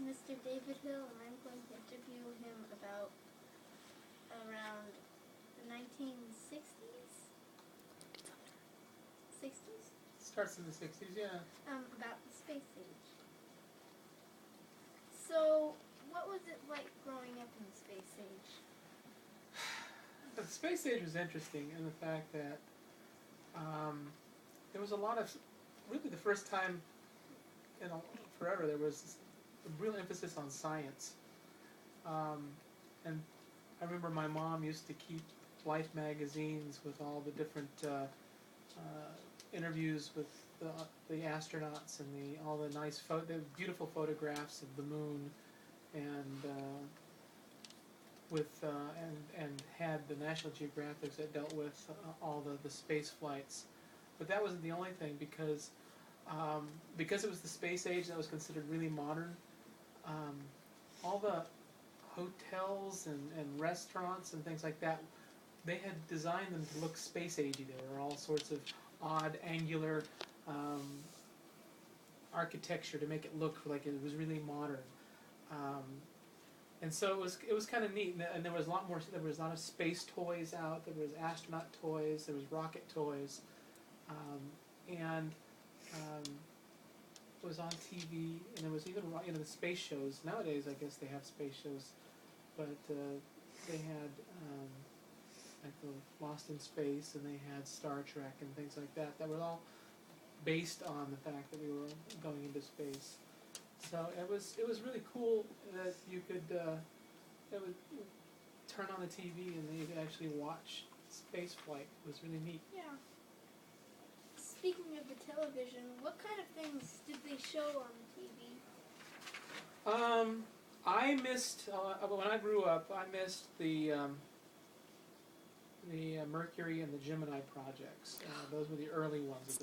Mr. David Hill, and I'm going to interview him about around the 1960s? 60s? Starts in the 60s, yeah. About the space age. So, what was it like growing up in the space age? The space age was interesting in the fact that there was a lot of, really the first time in forever, there was a real emphasis on science. And I remember my mom used to keep Life magazines with all the different interviews with the astronauts and all the nice, the beautiful photographs of the moon, and and had the National Geographics that dealt with all the space flights. But that wasn't the only thing, because it was the space age that was considered really modern. All the hotels and restaurants and things like that, they had designed them to look space agey. There were all sorts of odd angular architecture to make it look like it was really modern. And so it was kind of neat, and there was a lot more. There was a lot of space toys out. There was astronaut toys. There was rocket toys, and it was on TV. And there was even the space shows. Nowadays, I guess they have space shows, but they had like the Lost in Space, and they had Star Trek and things like that. That were all based on the fact that we were going into space. So it was really cool that you could turn on the TV and you could actually watch space flight. It was really neat. Yeah. Speaking of the television, what kind of things did they show on the TV? I missed when I grew up. I missed the Mercury and the Gemini projects. Those were the early ones.